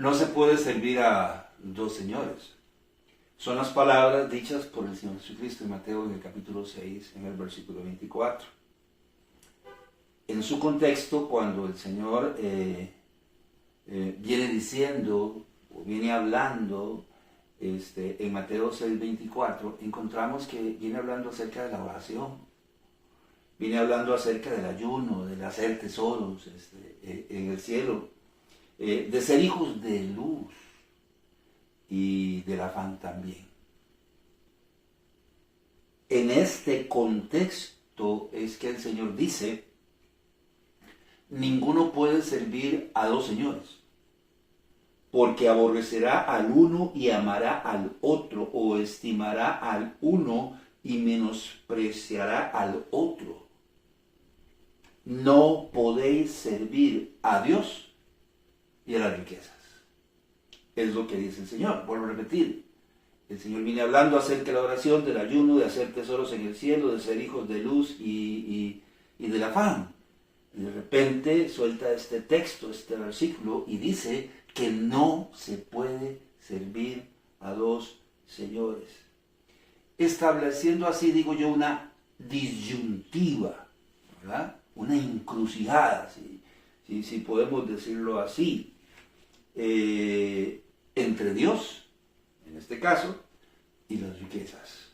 No se puede servir a dos señores. Son las palabras dichas por el Señor Jesucristo en Mateo en el capítulo 6, en el versículo 24. En su contexto, cuando el Señor viene diciendo o viene hablando en Mateo 6, 24, encontramos que viene hablando acerca de la oración. Viene hablando acerca del ayuno, del hacer tesoros en el cielo, de ser hijos de luz y del afán también. En este contexto es que el Señor dice: ninguno puede servir a dos señores, porque aborrecerá al uno y amará al otro, o estimará al uno y menospreciará al otro. No podéis servir a Dios y a las riquezas. Es lo que dice el Señor. Vuelvo a repetir. El Señor viene hablando acerca de la oración, del ayuno, de hacer tesoros en el cielo, de ser hijos de luz y del afán. Y de repente suelta este texto, este versículo, y dice que no se puede servir a dos señores. Estableciendo así, digo yo, una disyuntiva, ¿verdad? Una encrucijada, si podemos decirlo así, entre Dios, en este caso, y las riquezas.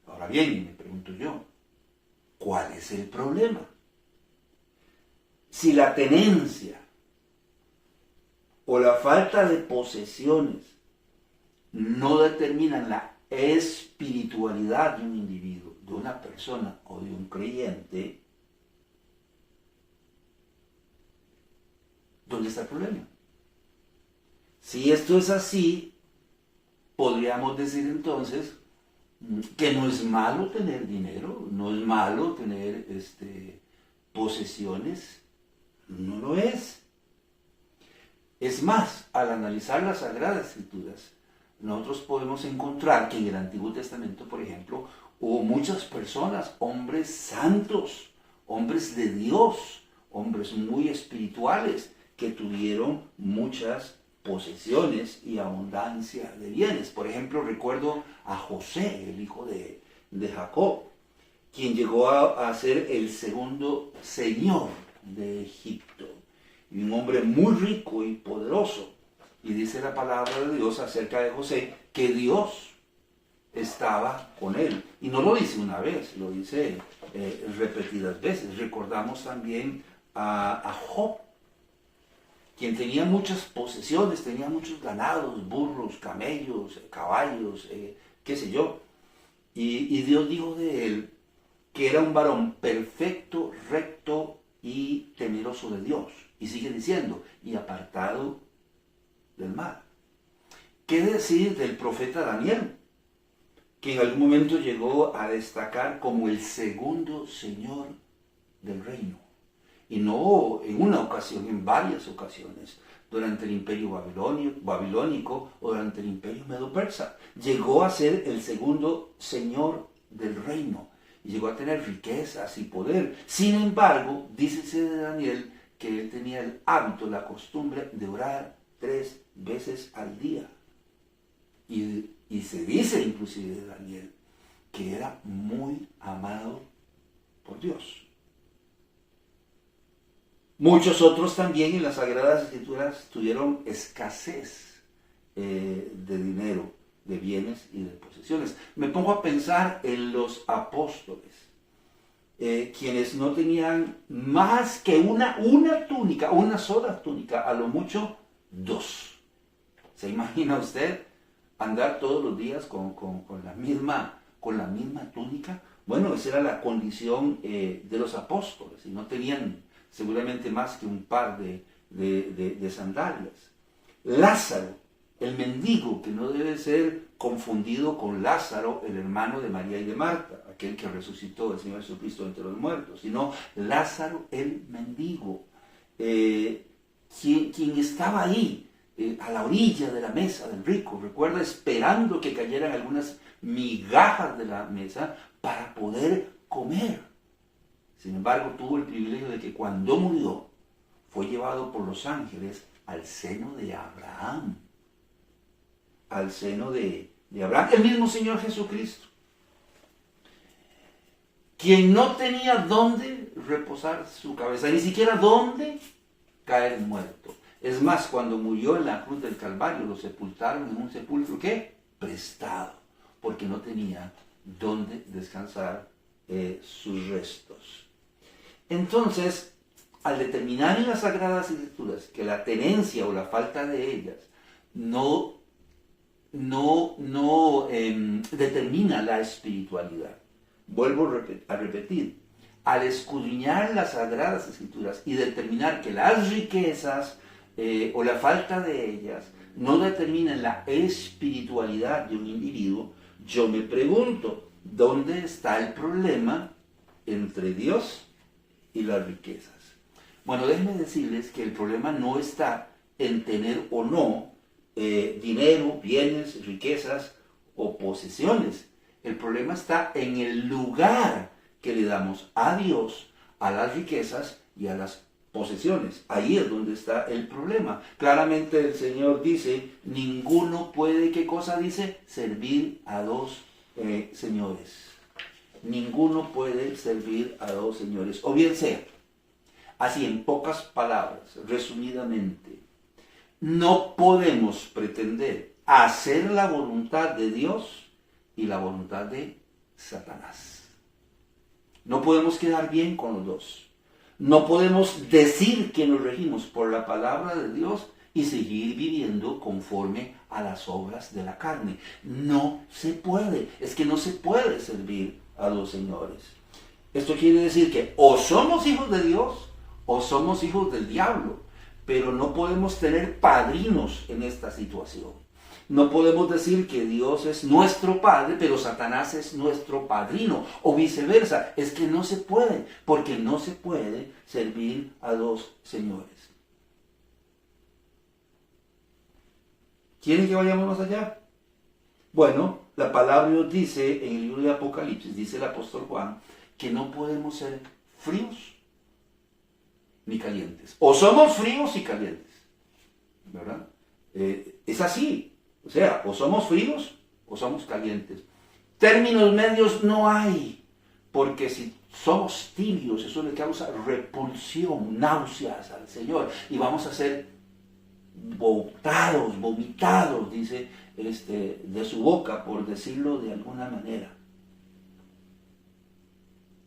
Ahora bien, me pregunto yo, ¿cuál es el problema? Si la tenencia o la falta de posesiones no determinan la espiritualidad de un individuo, de una persona o de un creyente, ¿dónde está el problema? Si esto es así, podríamos decir entonces que no es malo tener dinero, no es malo tener posesiones, no lo es. Es más, al analizar las Sagradas Escrituras, nosotros podemos encontrar que en el Antiguo Testamento, por ejemplo, hubo muchas personas, hombres santos, hombres de Dios, hombres muy espirituales, que tuvieron muchas posesiones y abundancia de bienes. Por ejemplo, recuerdo a José, el hijo de Jacob, quien llegó a ser el segundo señor de Egipto, y un hombre muy rico y poderoso. Y dice la palabra de Dios acerca de José que Dios estaba con él. Y no lo dice una vez, lo dice repetidas veces. Recordamos también a Job, quien tenía muchas posesiones, tenía muchos ganados, burros, camellos, caballos, qué sé yo. Y Dios dijo de él que era un varón perfecto, recto y temeroso de Dios. Y sigue diciendo, y apartado del mal. ¿Qué decir del profeta Daniel, que en algún momento llegó a destacar como el segundo señor del reino? Y no en una ocasión, en varias ocasiones, durante el imperio babilónico o durante el imperio medo-persa. Llegó a ser el segundo señor del reino y llegó a tener riquezas y poder. Sin embargo, dícese de Daniel que él tenía el hábito, la costumbre de orar 3 veces al día. Y se dice inclusive de Daniel que era muy amado por Dios. Muchos otros también en las Sagradas Escrituras tuvieron escasez de dinero, de bienes y de posesiones. Me pongo a pensar en los apóstoles, quienes no tenían más que una túnica, una sola túnica, a lo mucho 2. ¿Se imagina usted andar todos los días con la misma túnica? Bueno, esa era la condición de los apóstoles, y no tenían seguramente más que un par de sandalias. Lázaro, el mendigo, que no debe ser confundido con Lázaro, el hermano de María y de Marta, aquel que resucitó el Señor Jesucristo entre los muertos, sino Lázaro el mendigo, quien estaba ahí, a la orilla de la mesa del rico, recuerda, esperando que cayeran algunas migajas de la mesa para poder comer. Sin embargo, tuvo el privilegio de que cuando murió, fue llevado por los ángeles al seno de Abraham. Al seno de Abraham, el mismo Señor Jesucristo, quien no tenía dónde reposar su cabeza, ni siquiera dónde caer muerto. Es más, cuando murió en la cruz del Calvario, lo sepultaron en un sepulcro, ¿qué? Prestado, porque no tenía dónde descansar sus restos. Entonces, al determinar en las Sagradas Escrituras que la tenencia o la falta de ellas no determina la espiritualidad. Vuelvo a repetir, al escudriñar las Sagradas Escrituras y determinar que las riquezas o la falta de ellas no determinan la espiritualidad de un individuo, yo me pregunto, ¿dónde está el problema entre Dios y las riquezas? Bueno, déjenme decirles que el problema no está en tener o no dinero, bienes, riquezas o posesiones. El problema está en el lugar que le damos a Dios, a las riquezas y a las posesiones. Ahí es donde está el problema. Claramente el Señor dice, ninguno puede, ¿qué cosa dice? Servir a dos señores. Ninguno puede servir a dos señores. O bien sea, así en pocas palabras, resumidamente, no podemos pretender hacer la voluntad de Dios y la voluntad de Satanás. No podemos quedar bien con los dos. No podemos decir que nos regimos por la palabra de Dios y seguir viviendo conforme a las obras de la carne. No se puede. Es que no se puede servir a dos señores. Esto quiere decir que o somos hijos de Dios o somos hijos del diablo. Pero no podemos tener padrinos en esta situación. No podemos decir que Dios es nuestro padre, pero Satanás es nuestro padrino, o viceversa. Es que no se puede, porque no se puede servir a dos señores. ¿Quieren que vayamos más allá? Bueno, la palabra Dios dice en el libro de Apocalipsis, dice el apóstol Juan, que no podemos ser fríos ni calientes. O somos fríos y calientes, ¿verdad? Es así. O sea, o somos fríos o somos calientes. Términos medios no hay, porque si somos tibios, eso le causa repulsión, náuseas al Señor, y vamos a ser vomitados, dice, de su boca, por decirlo de alguna manera.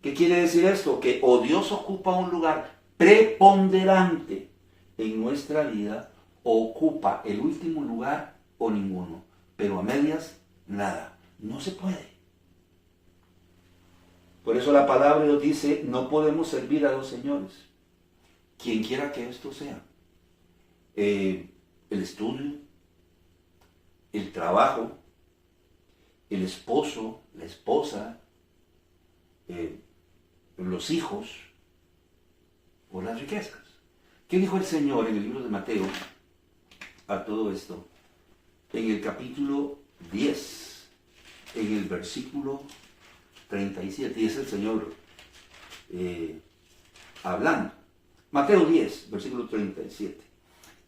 ¿Qué quiere decir esto? Que o Dios ocupa un lugar preponderante en nuestra vida, o ocupa el último lugar o ninguno, pero a medias nada, no se puede. Por eso la palabra Dios dice, no podemos servir a dos señores, quien quiera que esto sea. El estudio, el trabajo, el esposo, la esposa, los hijos o las riquezas. ¿Qué dijo el Señor en el libro de Mateo a todo esto? En el capítulo 10, en el versículo 37, y es el Señor hablando. Mateo 10, versículo 37.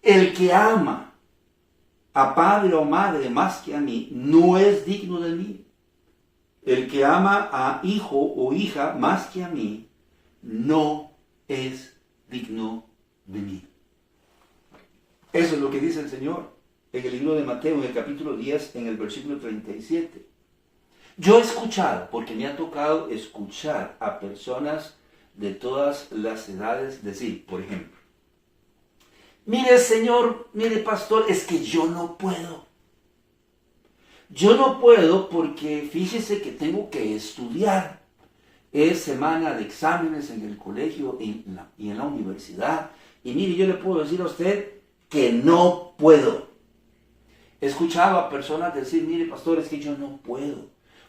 El que ama a padre o madre más que a mí, no es digno de mí. El que ama a hijo o hija más que a mí, no es digno de mí. Eso es lo que dice el Señor en el libro de Mateo, en el capítulo 10, en el versículo 37. Yo he escuchado, porque me ha tocado escuchar a personas de todas las edades decir, por ejemplo, mire Señor, mire pastor, es que yo no puedo. Yo no puedo porque fíjese que tengo que estudiar. Es semana de exámenes en el colegio y en la universidad. Y mire, yo le puedo decir a usted que no puedo. He escuchado a personas decir, mire pastor, es que yo no puedo.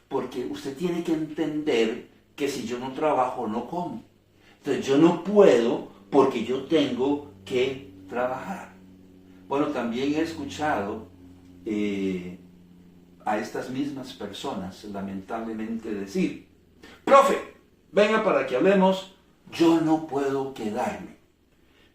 Porque usted tiene que entender que si yo no trabajo, no como. Entonces yo no puedo porque yo tengo que trabajar. Bueno, también he escuchado a estas mismas personas lamentablemente decir, profe, venga para que hablemos, yo no puedo quedarme.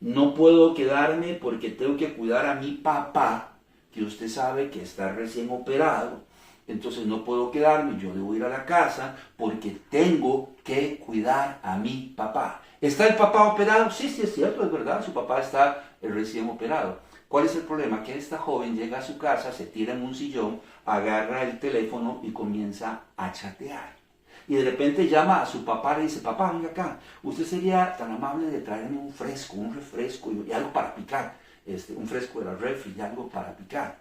no puedo quedarme porque tengo que cuidar a mi papá, que usted sabe que está recién operado. Entonces no puedo quedarme, yo debo ir a la casa porque tengo que cuidar a mi papá. ¿Está el papá operado? Sí, sí, es cierto, es verdad, su papá está recién operado. ¿Cuál es el problema? Que esta joven llega a su casa, se tira en un sillón, agarra el teléfono y comienza a chatear. Y de repente llama a su papá y le dice, papá, venga acá, usted sería tan amable de traerme un fresco, un refresco y algo para picar, un fresco de la refri y algo para picar.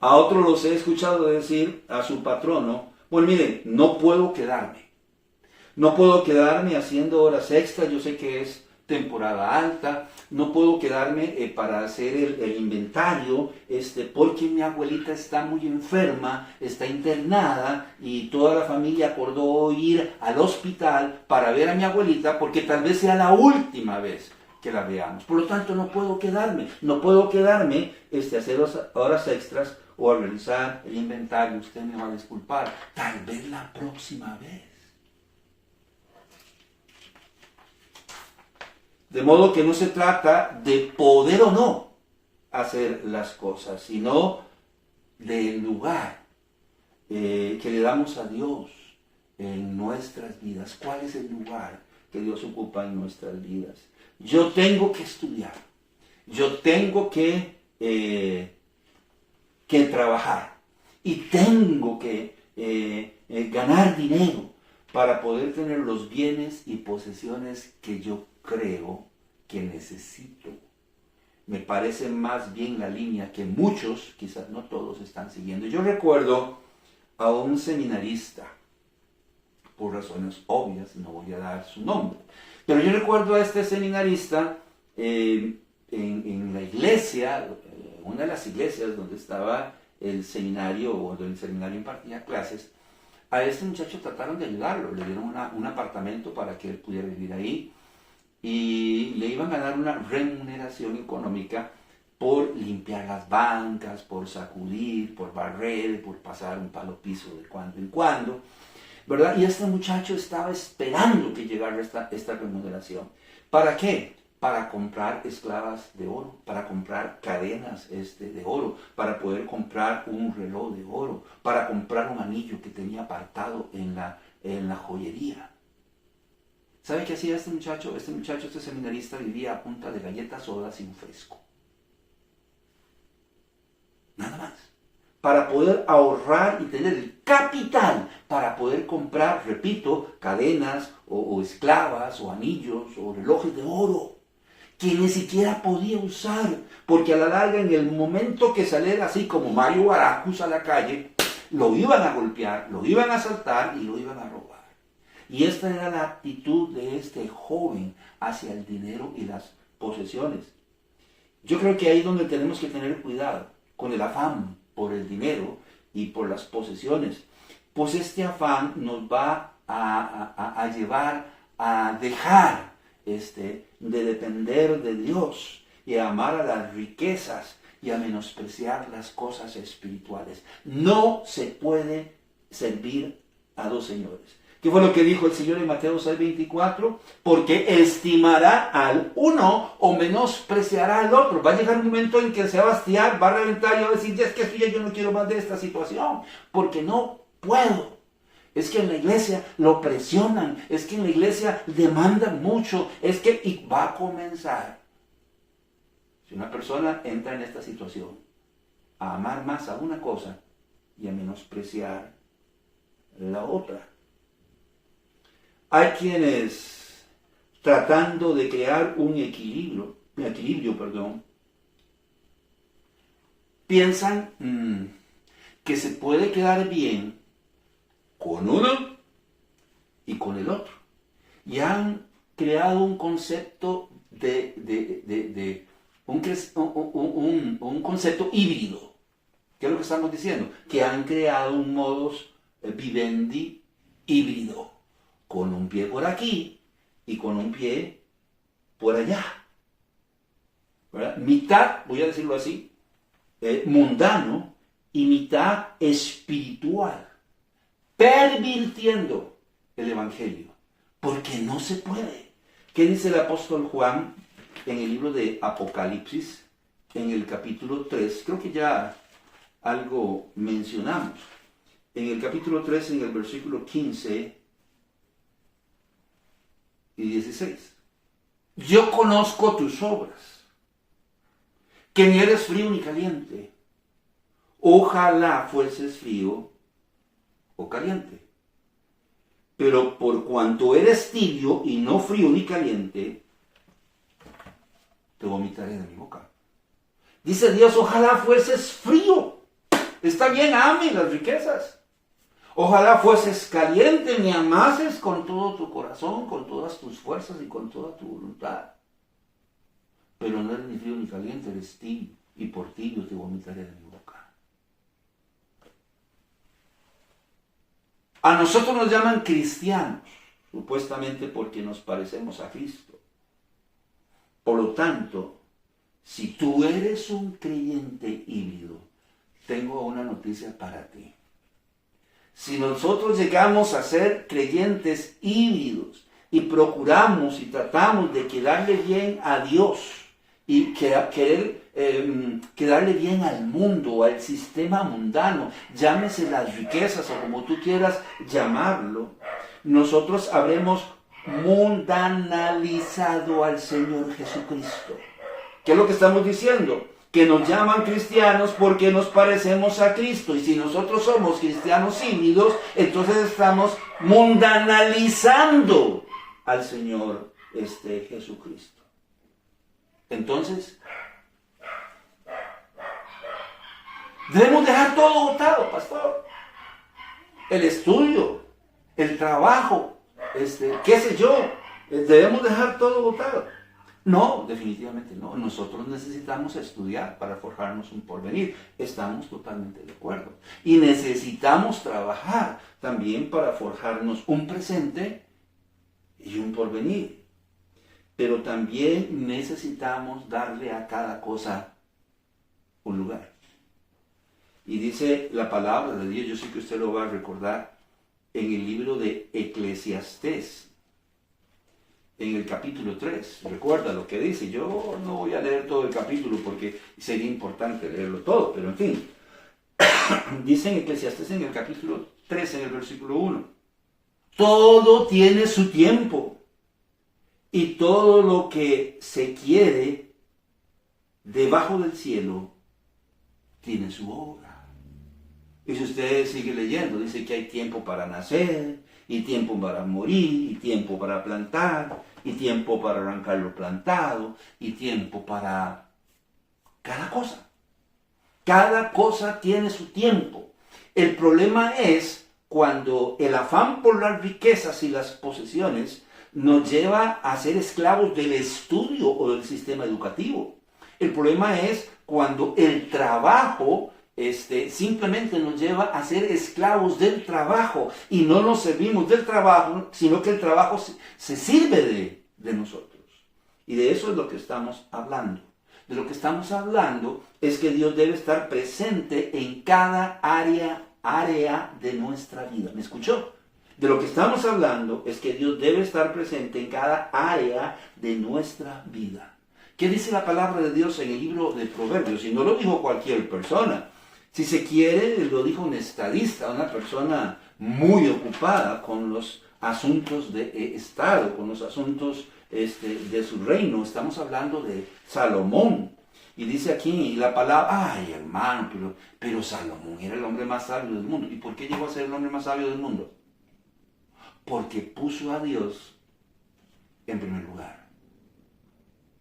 A otros los he escuchado decir a su patrono, bueno, mire, no puedo quedarme. No puedo quedarme haciendo horas extras, yo sé que es temporada alta, no puedo quedarme para hacer el inventario, porque mi abuelita está muy enferma, está internada y toda la familia acordó ir al hospital para ver a mi abuelita porque tal vez sea la última vez que la veamos. Por lo tanto, no puedo quedarme a hacer horas extras o a realizar el inventario. Usted me va a disculpar, tal vez la próxima vez. De modo que no se trata de poder o no hacer las cosas, sino del lugar que le damos a Dios en nuestras vidas. ¿Cuál es el lugar que Dios ocupa en nuestras vidas? Yo tengo que estudiar, yo tengo que trabajar y tengo que ganar dinero para poder tener los bienes y posesiones que yo creo que necesito. Me parece más bien la línea que muchos, quizás no todos, están siguiendo. Yo recuerdo a un seminarista, por razones obvias, no voy a dar su nombre, pero yo recuerdo a este seminarista en la iglesia, una de las iglesias donde estaba el seminario, o donde el seminario impartía clases. A este muchacho trataron de ayudarlo, le dieron un apartamento para que él pudiera vivir ahí y le iban a dar una remuneración económica por limpiar las bancas, por sacudir, por barrer, por pasar un palo piso de cuando en cuando, ¿verdad? Y este muchacho estaba esperando que llegara esta remuneración. ¿Para qué? Para comprar esclavas de oro, para comprar cadenas de oro, para poder comprar un reloj de oro, para comprar un anillo que tenía apartado en la joyería. ¿Sabe qué hacía este muchacho? Este seminarista vivía a punta de galletas, sodas y un fresco. Nada más. Para poder ahorrar y tener el capital para poder comprar, repito, cadenas o esclavas o anillos o relojes de oro que ni siquiera podía usar, porque a la larga, en el momento que saliera así como Mario Baracus a la calle, lo iban a golpear, lo iban a asaltar y lo iban a robar. Y esta era la actitud de este joven hacia el dinero y las posesiones. Yo creo que ahí es donde tenemos que tener cuidado con el afán por el dinero y por las posesiones, pues este afán nos va a llevar a dejar de depender de Dios y a amar a las riquezas y a menospreciar las cosas espirituales. No se puede servir a dos señores. ¿Qué fue lo que dijo el Señor en Mateo 6:24? Porque estimará al uno o menospreciará al otro. Va a llegar un momento en que se va a hastiar, va a reventar y va a decir, ya es que yo no quiero más de esta situación, porque no puedo. Es que en la iglesia lo presionan, es que en la iglesia demandan mucho, y va a comenzar. Si una persona entra en esta situación, a amar más a una cosa y a menospreciar la otra. Hay quienes, tratando de crear un equilibrio, piensan que se puede quedar bien con uno y con el otro. Y han creado un concepto un concepto híbrido. ¿Qué es lo que estamos diciendo? Que han creado un modus vivendi híbrido, con un pie por aquí y con un pie por allá. ¿Verdad? Mitad, voy a decirlo así, mundano y mitad espiritual. pervirtiendo el Evangelio, porque no se puede. ¿Qué dice el apóstol Juan en el libro de Apocalipsis, en el capítulo 3? Creo que ya algo mencionamos. En el capítulo 3, en el versículo 15 y 16. Yo conozco tus obras, que ni eres frío ni caliente. Ojalá fueses frío o caliente. Pero por cuanto eres tibio y no frío ni caliente, te vomitaré de mi boca. Dice Dios, ojalá fueses frío. Está bien, ame las riquezas. Ojalá fueses caliente, me amases con todo tu corazón, con todas tus fuerzas y con toda tu voluntad. Pero no eres ni frío ni caliente, eres tibio, y por tibio te vomitaré de mi boca. A nosotros nos llaman cristianos, supuestamente porque nos parecemos a Cristo. Por lo tanto, si tú eres un creyente híbrido, tengo una noticia para ti. Si nosotros llegamos a ser creyentes híbridos y procuramos y tratamos de quedarle bien a Dios y querer quedarle bien al mundo, al sistema mundano, llámese las riquezas o como tú quieras llamarlo, nosotros habremos mundanalizado al Señor Jesucristo. ¿Qué es lo que estamos diciendo? Que nos llaman cristianos porque nos parecemos a Cristo. Y si nosotros somos cristianos híbridos, entonces estamos mundanalizando al Señor Jesucristo. Entonces, debemos dejar todo botado, pastor. El estudio, el trabajo, qué sé yo, debemos dejar todo botado. No, definitivamente no. Nosotros necesitamos estudiar para forjarnos un porvenir. Estamos totalmente de acuerdo. Y necesitamos trabajar también para forjarnos un presente y un porvenir. Pero también necesitamos darle a cada cosa un lugar. Y dice la palabra de Dios, yo sé que usted lo va a recordar, en el libro de Eclesiastés, en el capítulo 3, recuerda lo que dice. Yo no voy a leer todo el capítulo porque sería importante leerlo todo, pero en fin. Dice en Eclesiastés en el capítulo 3, en el versículo 1. Todo tiene su tiempo y todo lo que se quiere debajo del cielo tiene su obra. Y si usted sigue leyendo, dice que hay tiempo para nacer, y tiempo para morir, y tiempo para plantar, y tiempo para arrancar lo plantado, y tiempo para cada cosa. Cada cosa tiene su tiempo. El problema es cuando el afán por las riquezas y las posesiones nos lleva a ser esclavos del estudio o del sistema educativo. El problema es cuando el trabajo simplemente nos lleva a ser esclavos del trabajo y no nos servimos del trabajo, sino que el trabajo se sirve de nosotros. Y de eso es lo que estamos hablando. De lo que estamos hablando es que Dios debe estar presente en cada área de nuestra vida. ¿Me escuchó? De lo que estamos hablando es que Dios debe estar presente en cada área de nuestra vida. ¿Qué dice la palabra de Dios en el libro de Proverbios? Y no lo dijo cualquier persona. Si se quiere, lo dijo un estadista, una persona muy ocupada con los asuntos de Estado, con los asuntos de su reino. Estamos hablando de Salomón. Y dice aquí la palabra, ay hermano, pero Salomón era el hombre más sabio del mundo. ¿Y por qué llegó a ser el hombre más sabio del mundo? Porque puso a Dios en primer lugar.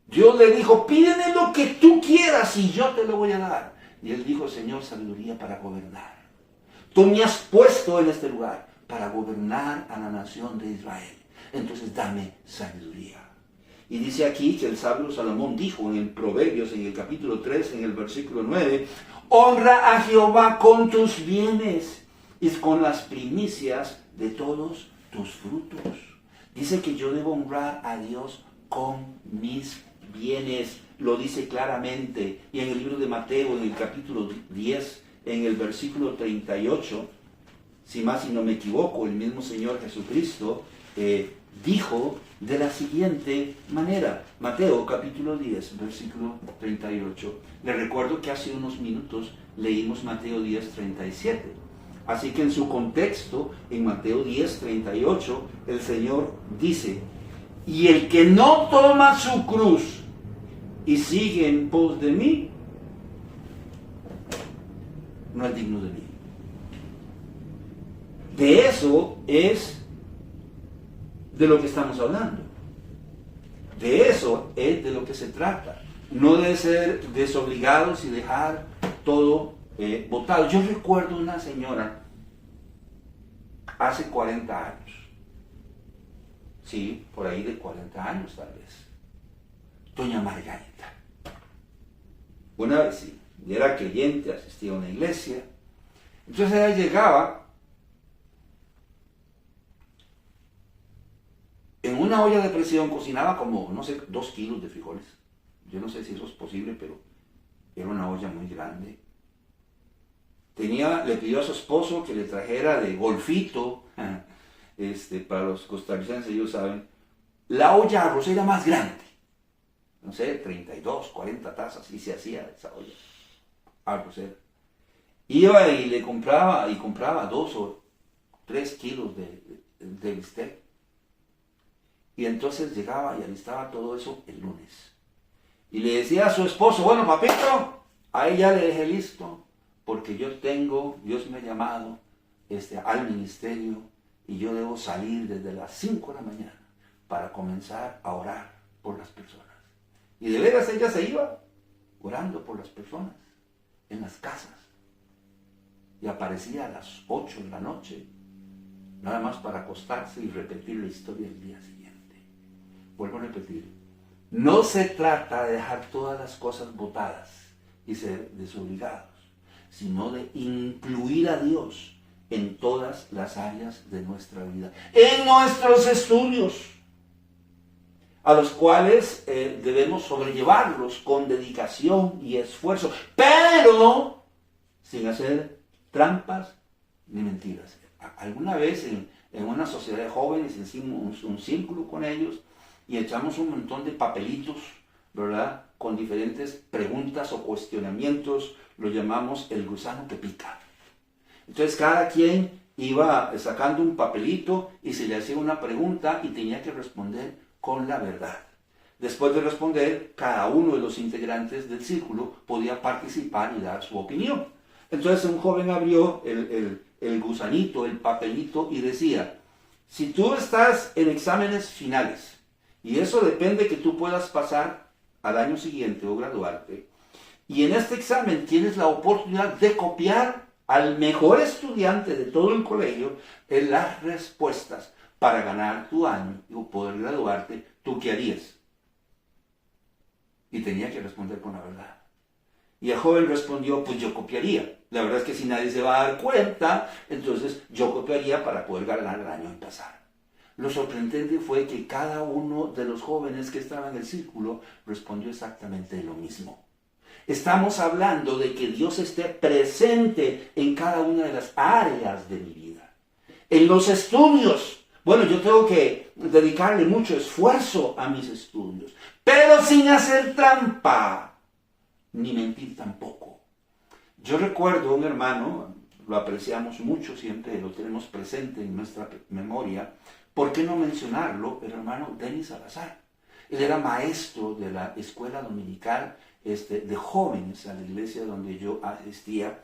Dios le dijo, pídeme lo que tú quieras y yo te lo voy a dar. Y él dijo, Señor, sabiduría para gobernar. Tú me has puesto en este lugar para gobernar a la nación de Israel. Entonces dame sabiduría. Y dice aquí que el sabio Salomón dijo en el Proverbios, en el capítulo 3, en el versículo 9, honra a Jehová con tus bienes y con las primicias de todos tus frutos. Dice que yo debo honrar a Dios con mis bienes. Lo dice claramente. Y en el libro de Mateo, en el capítulo 10, en el versículo 38, si más si no me equivoco, el mismo Señor Jesucristo dijo de la siguiente manera. Mateo capítulo 10, versículo 38. Les recuerdo que hace unos minutos leímos Mateo 10, 37. Así que en su contexto, en Mateo 10, 38, el Señor dice: y el que no toma su cruz y sigue en pos de mí, no es digno de mí. De eso es de lo que estamos hablando. De eso es de lo que se trata. No de ser desobligados y dejar todo botado. Yo recuerdo una señora hace 40 años. Sí, por ahí de 40 años tal vez. Doña Margarita. Una vecina. Y era creyente, asistía a una iglesia. Entonces ella llegaba en una olla de presión, cocinaba como, no sé, 2 kilos de frijoles. Yo no sé si eso es posible, pero era una olla muy grande. Le pidió a su esposo que le trajera de golfito, para los costarricenses, ellos saben, la olla arrocera más grande. No sé, 32, 40 tazas, y se hacía esa olla arrocera. Iba y le compraba 2 o 3 kilos de bistec. Y entonces llegaba y alistaba todo eso el lunes. Y le decía a su esposo: bueno, papito, ahí ya le dejé listo, porque Dios me ha llamado al ministerio y yo debo salir desde las 5 de la mañana para comenzar a orar por las personas. Y de veras ella se iba orando por las personas en las casas. Y aparecía a las 8 de la noche, nada más para acostarse y repetir la historia del día siguiente. Vuelvo a repetir, no se trata de dejar todas las cosas botadas y ser desobligados, sino de incluir a Dios en todas las áreas de nuestra vida, en nuestros estudios, a los cuales debemos sobrellevarlos con dedicación y esfuerzo, pero sin hacer trampas ni mentiras. Alguna vez en una sociedad de jóvenes hicimos un círculo con ellos y echamos un montón de papelitos, ¿verdad?, con diferentes preguntas o cuestionamientos. Lo llamamos el gusano que pica. Entonces cada quien iba sacando un papelito y se le hacía una pregunta y tenía que responder con la verdad. Después de responder, cada uno de los integrantes del círculo podía participar y dar su opinión. Entonces un joven abrió el gusanito, el papelito, y decía: si tú estás en exámenes finales, y eso depende que tú puedas pasar al año siguiente o graduarte, y en este examen tienes la oportunidad de copiar al mejor estudiante de todo el colegio en las respuestas para ganar tu año y poder graduarte, ¿tú qué harías? Y tenía que responder con la verdad. Y el joven respondió: pues yo copiaría. La verdad es que si nadie se va a dar cuenta, entonces yo copiaría para poder ganar el año y pasar. Lo sorprendente fue que cada uno de los jóvenes que estaban en el círculo respondió exactamente lo mismo. Estamos hablando de que Dios esté presente en cada una de las áreas de mi vida. En los estudios, bueno, yo tengo que dedicarle mucho esfuerzo a mis estudios, pero sin hacer trampa, ni mentir tampoco. Yo recuerdo un hermano, lo apreciamos mucho siempre, lo tenemos presente en nuestra memoria. ¿Por qué no mencionarlo? El hermano Denis Salazar. Él era maestro de la escuela dominical de jóvenes a la iglesia donde yo asistía.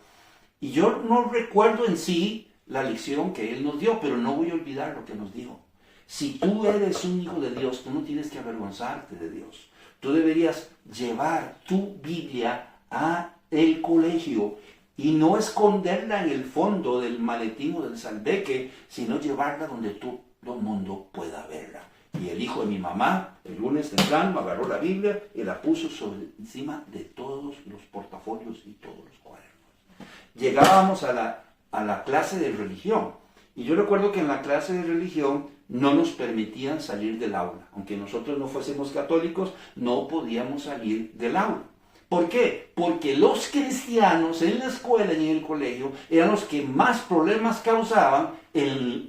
Y yo no recuerdo en sí la lección que él nos dio, pero no voy a olvidar lo que nos dijo. Si tú eres un hijo de Dios, tú no tienes que avergonzarte de Dios. Tú deberías llevar tu Biblia a el colegio y no esconderla en el fondo del maletín o del salveque, sino llevarla donde todo el mundo pueda verla. Y el hijo de mi mamá, el lunes temprano, agarró la Biblia y la puso encima de todos los portafolios y todos los cuadernos. Llegábamos a la clase de religión. Y yo recuerdo que en la clase de religión no nos permitían salir del aula. Aunque nosotros no fuésemos católicos, no podíamos salir del aula. ¿Por qué? Porque los cristianos en la escuela y en el colegio eran los que más problemas causaban en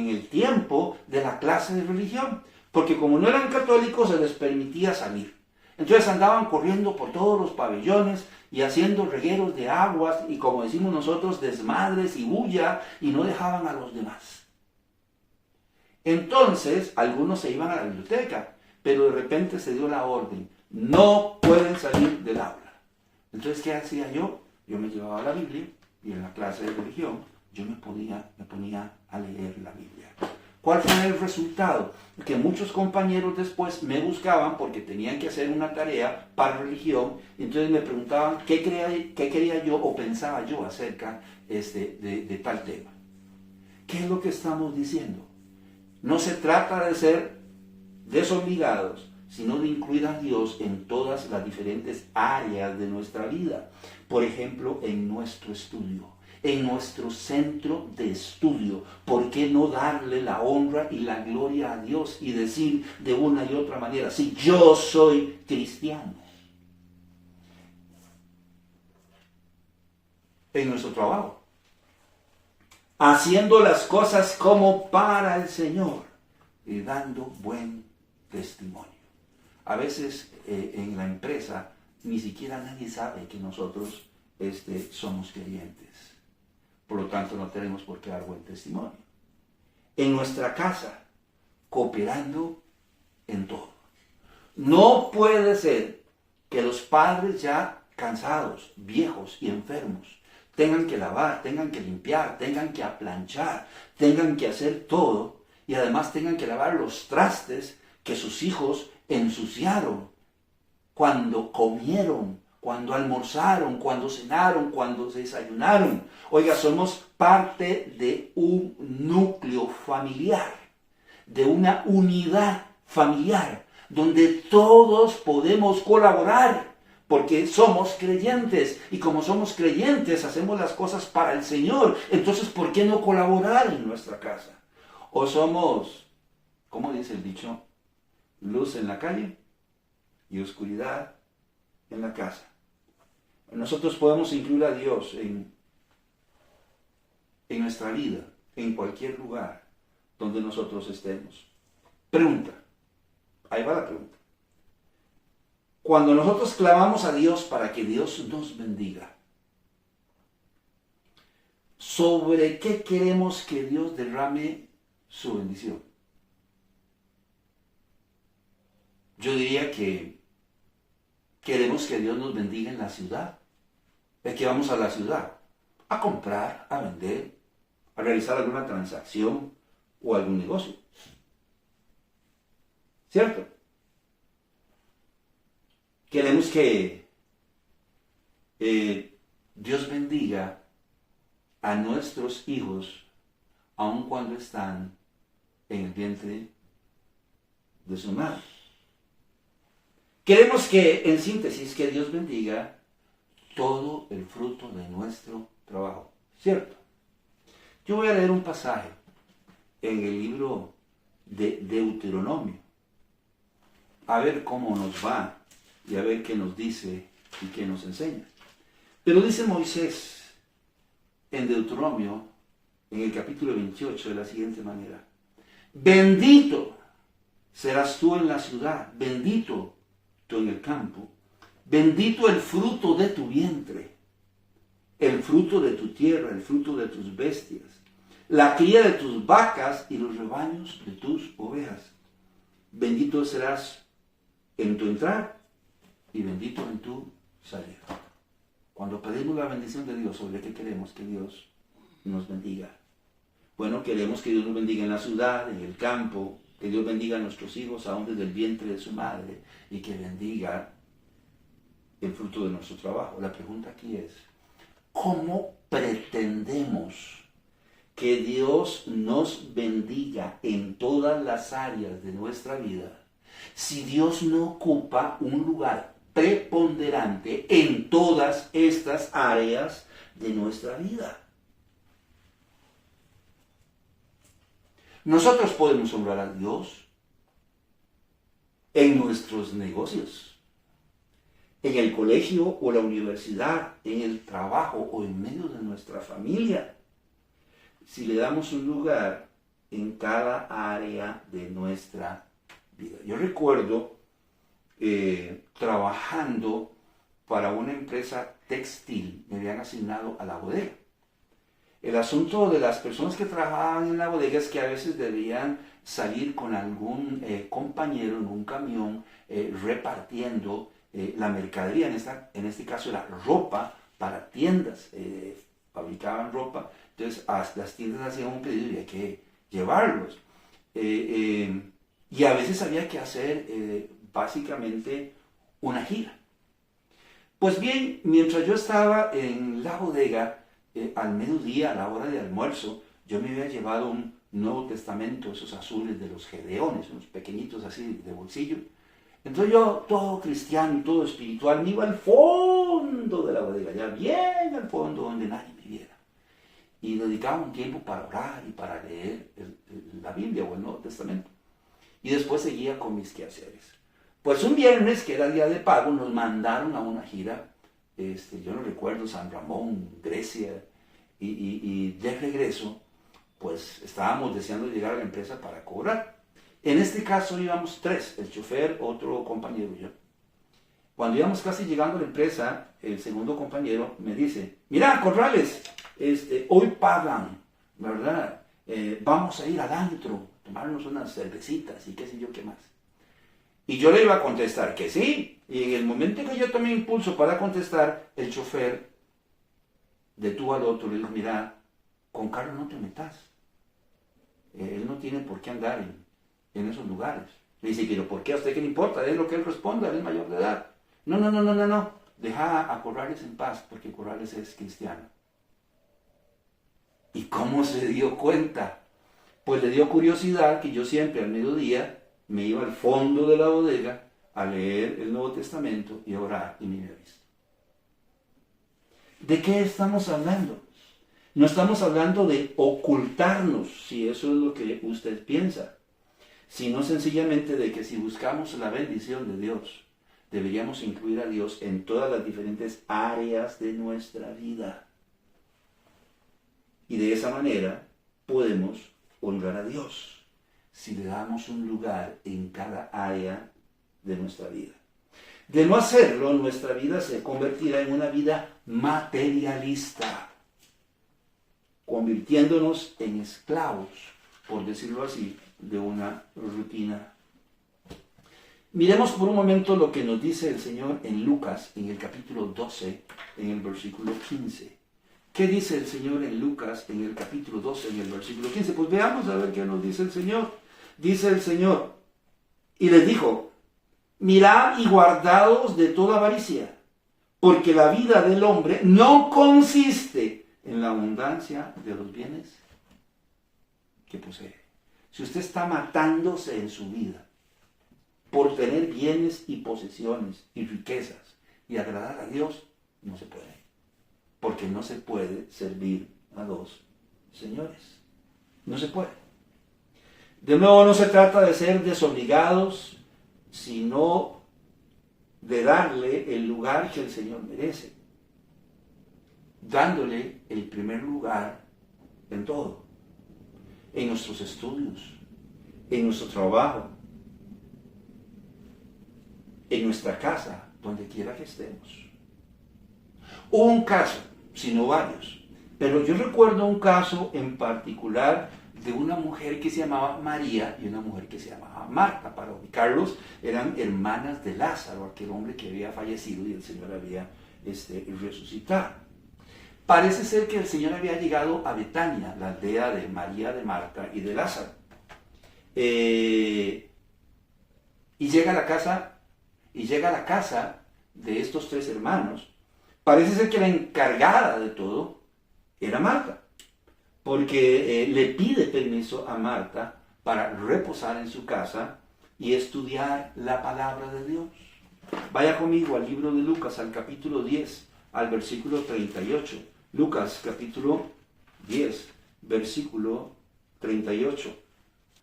el tiempo de la clase de religión. Porque como no eran católicos se les permitía salir. Entonces andaban corriendo por todos los pabellones y haciendo regueros de aguas y, como decimos nosotros, desmadres y bulla, y no dejaban a los demás. Entonces algunos se iban a la biblioteca, pero de repente se dio la orden: no pueden salir del aula. Entonces, ¿qué hacía yo? Yo me llevaba la Biblia y en la clase de religión yo me ponía a leer la Biblia. ¿Cuál fue el resultado? Que muchos compañeros después me buscaban porque tenían que hacer una tarea para religión, y entonces me preguntaban qué quería yo o pensaba yo acerca de tal tema. ¿Qué es lo que estamos diciendo? No se trata de ser desobligados, sino de incluir a Dios en todas las diferentes áreas de nuestra vida. Por ejemplo, en nuestro estudio, en nuestro centro de estudio. ¿Por qué no darle la honra y la gloria a Dios y decir de una y otra manera: sí, yo soy cristiano? En nuestro trabajo, haciendo las cosas como para el Señor y dando buen testimonio. A veces en la empresa ni siquiera nadie sabe que nosotros somos creyentes. Por lo tanto, no tenemos por qué dar buen testimonio. En nuestra casa, cooperando en todo. No puede ser que los padres ya cansados, viejos y enfermos tengan que lavar, tengan que limpiar, tengan que aplanchar, tengan que hacer todo, y además tengan que lavar los trastes que sus hijos ensuciaron cuando comieron, cuando almorzaron, cuando cenaron, cuando desayunaron. Oiga, somos parte de un núcleo familiar, de una unidad familiar, donde todos podemos colaborar, porque somos creyentes, y como somos creyentes hacemos las cosas para el Señor. Entonces, ¿por qué no colaborar en nuestra casa? O somos, ¿cómo dice el dicho? Luz en la calle y oscuridad en la casa. Nosotros podemos incluir a Dios en nuestra vida, en cualquier lugar donde nosotros estemos. Pregunta, ahí va la pregunta. Cuando nosotros clamamos a Dios para que Dios nos bendiga, ¿sobre qué queremos que Dios derrame su bendición? Yo diría que queremos que Dios nos bendiga en la ciudad. Es que vamos a la ciudad a comprar, a vender, a realizar alguna transacción o algún negocio. ¿Cierto? Queremos que Dios bendiga a nuestros hijos aun cuando están en el vientre de su madre. Queremos que, en síntesis, que Dios bendiga todo el fruto de nuestro trabajo, ¿cierto? Yo voy a leer un pasaje en el libro de Deuteronomio, a ver cómo nos va y a ver qué nos dice y qué nos enseña. Pero dice Moisés en Deuteronomio, en el capítulo 28, de la siguiente manera: bendito serás tú en la ciudad, bendito tú en el campo, bendito el fruto de tu vientre, el fruto de tu tierra, el fruto de tus bestias, la cría de tus vacas y los rebaños de tus ovejas. Bendito serás en tu entrar y bendito en tu salir. Cuando pedimos la bendición de Dios, ¿sobre qué queremos que Dios nos bendiga? Bueno, queremos que Dios nos bendiga en la ciudad, en el campo, que Dios bendiga a nuestros hijos aún desde el vientre de su madre, y que bendiga el fruto de nuestro trabajo. La pregunta aquí es: ¿cómo pretendemos que Dios nos bendiga en todas las áreas de nuestra vida si Dios no ocupa un lugar preponderante en todas estas áreas de nuestra vida? Nosotros podemos honrar a Dios en nuestros negocios, en el colegio o la universidad, en el trabajo o en medio de nuestra familia. Si le damos un lugar en cada área de nuestra vida. Yo recuerdo trabajando para una empresa textil, me habían asignado a la bodega. El asunto de las personas que trabajaban en la bodega es que a veces debían salir con algún compañero en un camión repartiendo la mercadería, en este caso era ropa para tiendas, fabricaban ropa, entonces las tiendas hacían un pedido y había que llevarlos. Y a veces había que hacer básicamente una gira. Pues bien, mientras yo estaba en la bodega, al mediodía, a la hora de almuerzo, yo me había llevado un Nuevo Testamento, esos azules de los Gedeones, unos pequeñitos así de bolsillo. Entonces yo, todo cristiano y todo espiritual, me iba al fondo de la bodega, ya bien al fondo donde nadie me viera. Y dedicaba un tiempo para orar y para leer la Biblia o el Nuevo Testamento. Y después seguía con mis quehaceres. Pues un viernes, que era día de pago, nos mandaron a una gira, yo no recuerdo, San Ramón, Grecia, y de regreso, pues estábamos deseando llegar a la empresa para cobrar. En este caso íbamos 3, el chofer, otro compañero y yo. Cuando íbamos casi llegando a la empresa, el segundo compañero me dice, mira, Corrales, hoy pagan, ¿verdad? Vamos a ir al antro, tomarnos unas cervecitas y qué sé yo qué más. Y yo le iba a contestar que sí, y en el momento que yo tomé impulso para contestar, el chofer detuvo al otro y le dijo, mira, con Carlos no te metas. Él no tiene por qué andar en esos lugares. Le dice, pero ¿por qué? ¿A usted qué le importa? Es lo que él responda, él es mayor de edad. No. Deja a Corrales en paz, porque Corrales es cristiano. ¿Y cómo se dio cuenta? Pues le dio curiosidad que yo siempre al mediodía me iba al fondo de la bodega a leer el Nuevo Testamento y a orar, y me había visto. ¿De qué estamos hablando? No estamos hablando de ocultarnos, si eso es lo que usted piensa, sino sencillamente de que si buscamos la bendición de Dios, deberíamos incluir a Dios en todas las diferentes áreas de nuestra vida. Y de esa manera podemos honrar a Dios si le damos un lugar en cada área de nuestra vida. De no hacerlo, nuestra vida se convertirá en una vida materialista, convirtiéndonos en esclavos, por decirlo así, de una rutina. Miremos por un momento lo que nos dice el Señor en Lucas, en el capítulo 12, en el versículo 15. ¿Qué dice el Señor en Lucas, en el capítulo 12, en el versículo 15? Pues veamos a ver qué nos dice el Señor. Dice el Señor, y les dijo, mirad y guardaos de toda avaricia, porque la vida del hombre no consiste en la abundancia de los bienes que posee. Si usted está matándose en su vida por tener bienes y posesiones y riquezas y agradar a Dios, no se puede. Porque no se puede servir a dos señores. No se puede. De nuevo, no se trata de ser desobligados, sino de darle el lugar que el Señor merece. Dándole el primer lugar en todo. En nuestros estudios, en nuestro trabajo, en nuestra casa, donde quiera que estemos. Hubo un caso, sino varios, pero yo recuerdo un caso en particular de una mujer que se llamaba María y una mujer que se llamaba Marta. Para ubicarlos, eran hermanas de Lázaro, aquel hombre que había fallecido y el Señor había resucitado. Parece ser que el Señor había llegado a Betania, la aldea de María, de Marta y de Lázaro. Y llega a la casa de estos 3 hermanos. Parece ser que la encargada de todo era Marta, porque le pide permiso a Marta para reposar en su casa y estudiar la palabra de Dios. Vaya conmigo al libro de Lucas, al capítulo 10, al versículo 38. Lucas, capítulo 10, versículo 38.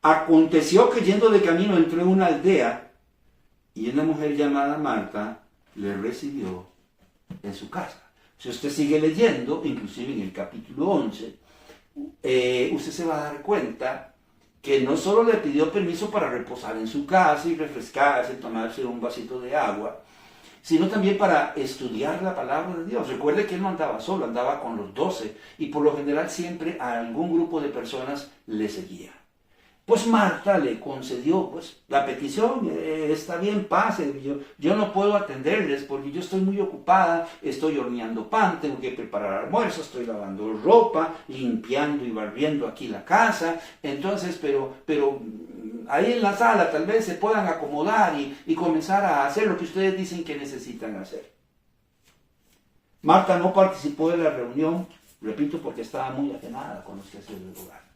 Aconteció que yendo de camino entró en una aldea y una mujer llamada Marta le recibió en su casa. Si usted sigue leyendo, inclusive en el capítulo 11, usted se va a dar cuenta que no solo le pidió permiso para reposar en su casa y refrescarse, tomarse un vasito de agua, sino también para estudiar la palabra de Dios. Recuerde que él no andaba solo, andaba con los 12, y por lo general siempre a algún grupo de personas le seguía. Pues Marta le concedió pues la petición, está bien, pase, yo no puedo atenderles porque yo estoy muy ocupada, estoy horneando pan, tengo que preparar almuerzo, estoy lavando ropa, limpiando y barriendo aquí la casa, entonces, pero ahí en la sala tal vez se puedan acomodar y comenzar a hacer lo que ustedes dicen que necesitan hacer. Marta no participó de la reunión, repito, porque estaba muy apenada con los quehaceres del hogar.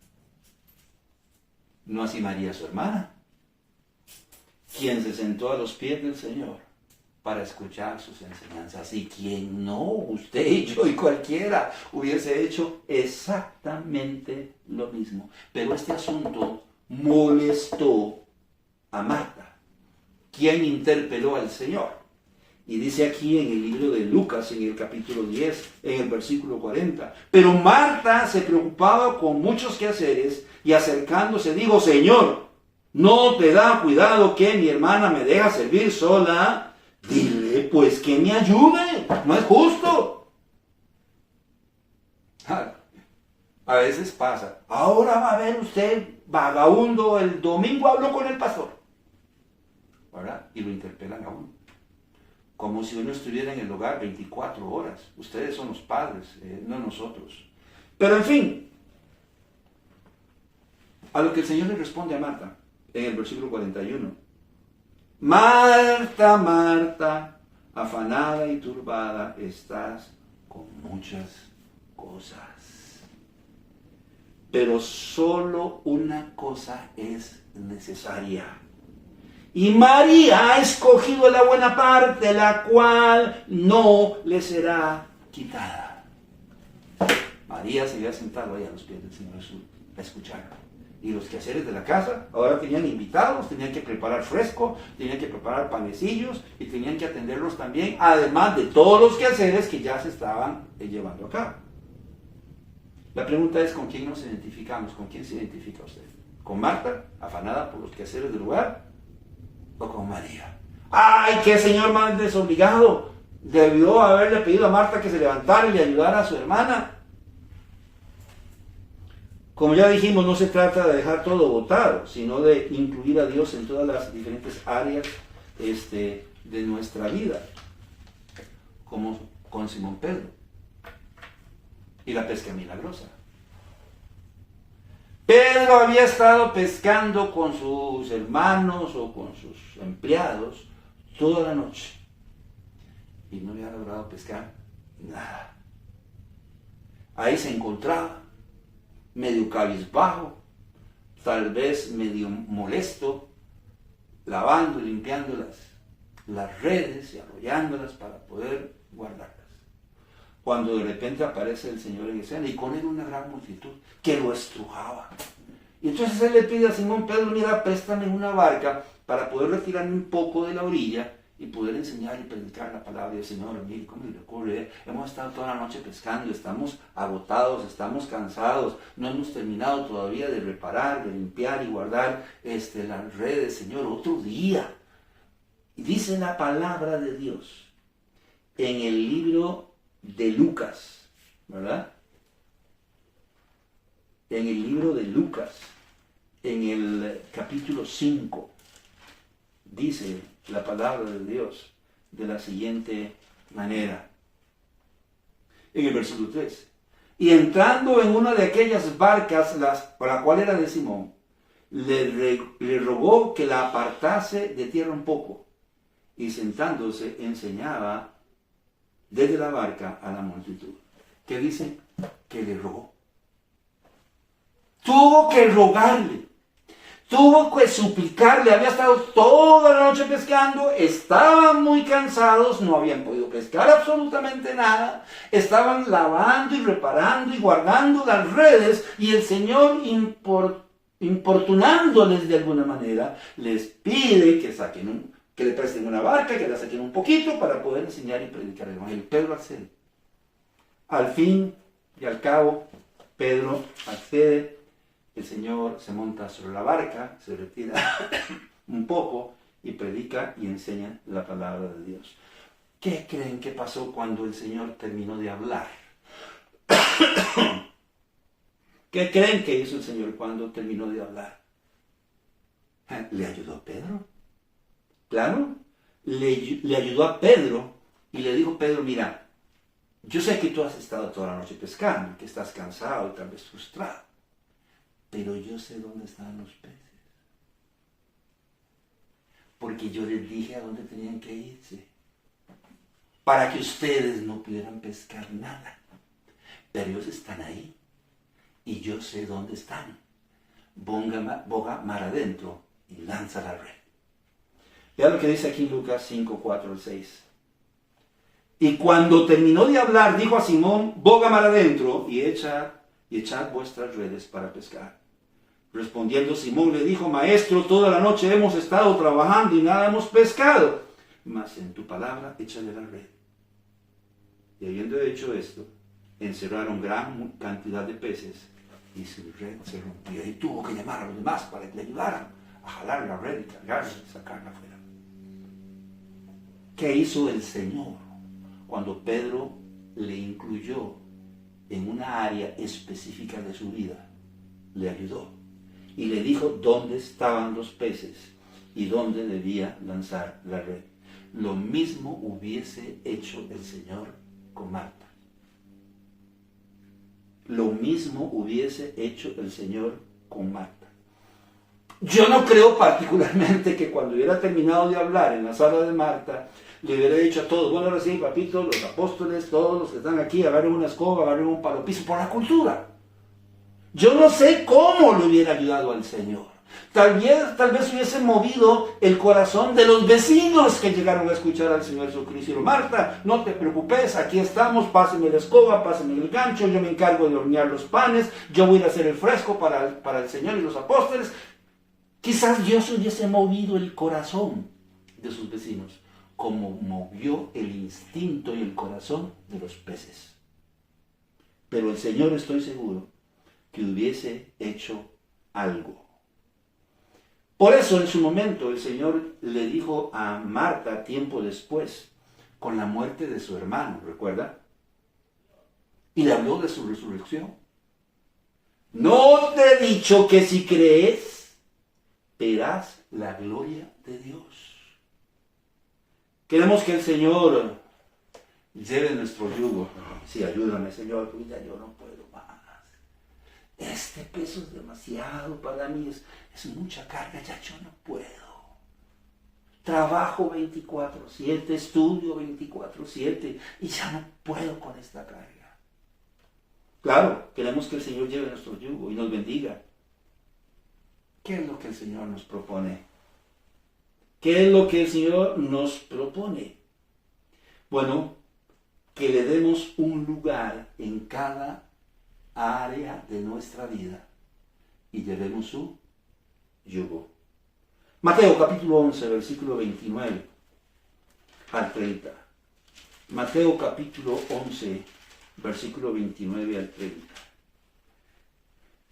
No así María, su hermana, quien se sentó a los pies del Señor para escuchar sus enseñanzas. Y quien no, usted y yo y cualquiera, hubiese hecho exactamente lo mismo. Pero este asunto molestó a Marta, quien interpeló al Señor. Y dice aquí en el libro de Lucas, en el capítulo 10, en el versículo 40, pero Marta se preocupaba con muchos quehaceres y acercándose dijo, Señor, ¿no te da cuidado que mi hermana me deja servir sola? Dile pues que me ayude, no es justo. A veces pasa, ahora va a ver usted, vagabundo, el domingo hablo con el pastor, ¿verdad? Y lo interpelan a uno. Como si uno estuviera en el hogar 24 horas. Ustedes son los padres, no nosotros. Pero en fin, a lo que el Señor le responde a Marta, en el versículo 41. Marta, Marta, afanada y turbada estás con muchas cosas. Pero solo una cosa es necesaria. Y María ha escogido la buena parte, la cual no le será quitada. María se había sentado ahí a los pies del Señor Jesús a escucharlo. Y los quehaceres de la casa, ahora tenían invitados, tenían que preparar fresco, tenían que preparar panecillos y tenían que atenderlos también, además de todos los quehaceres que ya se estaban llevando a cabo. La pregunta es, ¿con quién nos identificamos? ¿Con quién se identifica usted? ¿Con Marta, afanada por los quehaceres del lugar? ¿O con María? ¡Ay, qué señor más desobligado! Debió haberle pedido a Marta que se levantara y le ayudara a su hermana. Como ya dijimos, no se trata de dejar todo botado, sino de incluir a Dios en todas las diferentes áreas de nuestra vida, como con Simón Pedro y la pesca milagrosa. Pedro había estado pescando con sus hermanos o con sus empleados toda la noche y no había logrado pescar nada. Ahí se encontraba, medio cabizbajo, tal vez medio molesto, lavando y limpiando las redes y arrollándolas para poder guardarlas. Cuando de repente aparece el Señor en escena y con él una gran multitud que lo estrujaba. Y entonces él le pide a Simón Pedro, mira, préstame una barca para poder retirarme un poco de la orilla y poder enseñar y predicar la palabra del Señor. Mire, ¿cómo le ocurre? Hemos estado toda la noche pescando, estamos agotados, estamos cansados, no hemos terminado todavía de reparar, de limpiar y guardar las redes, Señor, otro día. Y dice la palabra de Dios en el libro de Lucas, ¿verdad? En el libro de Lucas, en el capítulo 5, dice la palabra de Dios de la siguiente manera. En el versículo 3. Y entrando en una de aquellas barcas, la cual era de Simón, le rogó que la apartase de tierra un poco, y sentándose enseñaba desde la barca a la multitud. ¿Qué dice? Que le rogó. Tuvo que rogarle. Tuvo que suplicarle. Había estado toda la noche pescando. Estaban muy cansados. No habían podido pescar absolutamente nada. Estaban lavando y reparando y guardando las redes. Y el Señor, importunándoles de alguna manera, les pide que que le presten una barca, que la saquen un poquito para poder enseñar y predicar el evangelio. Pedro accede. Al fin y al cabo, Pedro accede, el Señor se monta sobre la barca, se retira un poco y predica y enseña la palabra de Dios. ¿Qué creen que pasó cuando el Señor terminó de hablar? ¿Qué creen que hizo el Señor cuando terminó de hablar? ¿Le ayudó a Pedro? Claro, le ayudó a Pedro y le dijo: Pedro, mira, yo sé que tú has estado toda la noche pescando, que estás cansado y tal vez frustrado, pero yo sé dónde están los peces. Porque yo les dije a dónde tenían que irse, para que ustedes no pudieran pescar nada. Pero ellos están ahí, y yo sé dónde están. Boga mar adentro y lanza la red. Vean lo que dice aquí Lucas 5, 4 al 6. Y cuando terminó de hablar, dijo a Simón: boga mar adentro y echad vuestras redes para pescar. Respondiendo Simón le dijo: Maestro, toda la noche hemos estado trabajando y nada hemos pescado, mas en tu palabra échale la red. Y habiendo hecho esto, encerraron gran cantidad de peces y su red se rompió. Y tuvo que llamar a los demás para que le ayudaran a jalar la red y cargarla y sacarla afuera. ¿Qué hizo el Señor cuando Pedro le incluyó en una área específica de su vida? Le ayudó y le dijo dónde estaban los peces y dónde debía lanzar la red. Lo mismo hubiese hecho el Señor con Marta. Lo mismo hubiese hecho el Señor con Marta. Yo no creo particularmente que cuando hubiera terminado de hablar en la sala de Marta, le hubiera dicho a todos: bueno, ahora sí, papito, los apóstoles, todos los que están aquí, agarren una escoba, agarren un palo piso, por la cultura. Yo no sé cómo le hubiera ayudado al Señor. Tal vez hubiese movido el corazón de los vecinos que llegaron a escuchar al Señor Jesucristo. Y Marta, no te preocupes, aquí estamos, páseme la escoba, páseme el gancho, yo me encargo de hornear los panes, yo voy a hacer el fresco para el Señor y los apóstoles. Quizás Dios hubiese movido el corazón de sus vecinos, como movió el instinto y el corazón de los peces. Pero el Señor, estoy seguro, que hubiese hecho algo. Por eso en su momento el Señor le dijo a Marta tiempo después, con la muerte de su hermano, ¿recuerda? Y le habló de su resurrección. No te he dicho que si crees, verás la gloria de Dios. Queremos que el Señor lleve nuestro yugo. Sí, ayúdame, Señor, porque ya yo no puedo más. Este peso es demasiado para mí, es mucha carga, ya yo no puedo. Trabajo 24/7, estudio 24/7 y ya no puedo con esta carga. Claro, queremos que el Señor lleve nuestro yugo y nos bendiga. ¿Qué es lo que el Señor nos propone? ¿Qué es lo que el Señor nos propone? Bueno, que le demos un lugar en cada área de nuestra vida y llevemos su yugo. Mateo capítulo 11, versículo 29 al 30. Mateo capítulo 11, versículo 29 al 30.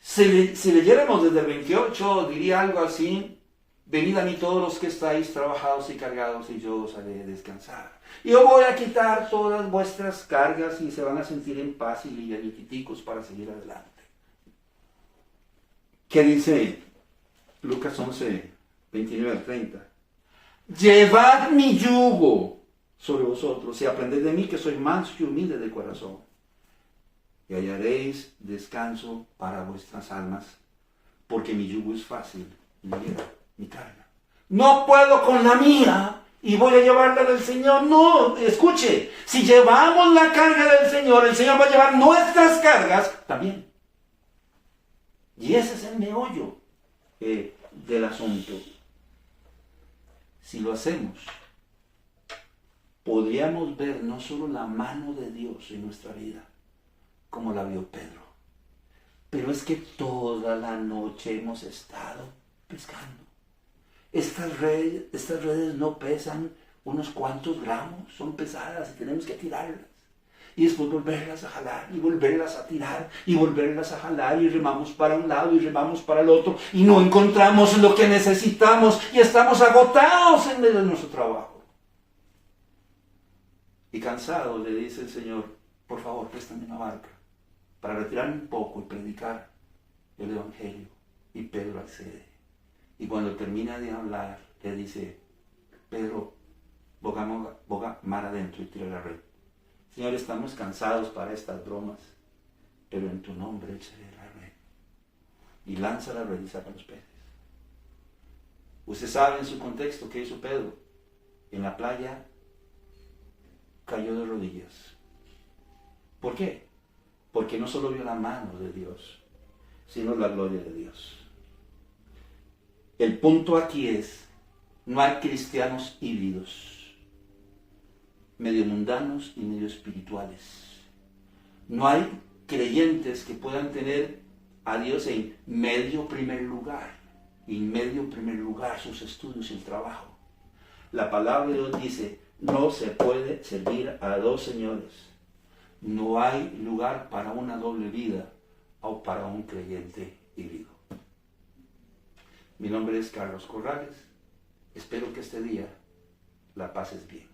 Si leyéramos desde el 28, diría algo así: venid a mí todos los que estáis trabajados y cargados, y yo os haré descansar. Y yo voy a quitar todas vuestras cargas y se van a sentir en paz y livianiticos para seguir adelante. ¿Qué dice Lucas 11, 29 al 30? Llevad mi yugo sobre vosotros y aprended de mí, que soy manso y humilde de corazón, y hallaréis descanso para vuestras almas, porque mi yugo es fácil y ligera mi carga. No puedo con la mía y voy a llevarla del Señor. No, escuche, si llevamos la carga del Señor, el Señor va a llevar nuestras cargas también. Y ese es el meollo del asunto. Si lo hacemos, podríamos ver no solo la mano de Dios en nuestra vida, como la vio Pedro, pero es que toda la noche hemos estado pescando. Estas redes no pesan unos cuantos gramos, son pesadas y tenemos que tirarlas. Y después volverlas a jalar y volverlas a tirar y volverlas a jalar y remamos para un lado y remamos para el otro y no encontramos lo que necesitamos y estamos agotados en medio de nuestro trabajo. Y cansado le dice el Señor, por favor, préstame una barca para retirarme un poco y predicar el Evangelio. Y Pedro accede. Y cuando termina de hablar, le dice, Pedro, boga mar adentro y tira la red. Señor, estamos cansados para estas bromas, pero en tu nombre echaré la red. Y lanza la red y saca los peces. Usted sabe en su contexto qué hizo Pedro. En la playa cayó de rodillas. ¿Por qué? Porque no solo vio la mano de Dios, sino la gloria de Dios. El punto aquí es, no hay cristianos híbridos, medio mundanos y medio espirituales. No hay creyentes que puedan tener a Dios en medio primer lugar, y en medio primer lugar sus estudios y el trabajo. La palabra de Dios dice, no se puede servir a dos señores. No hay lugar para una doble vida o para un creyente híbrido. Mi nombre es Carlos Corrales. Espero que este día la pases bien.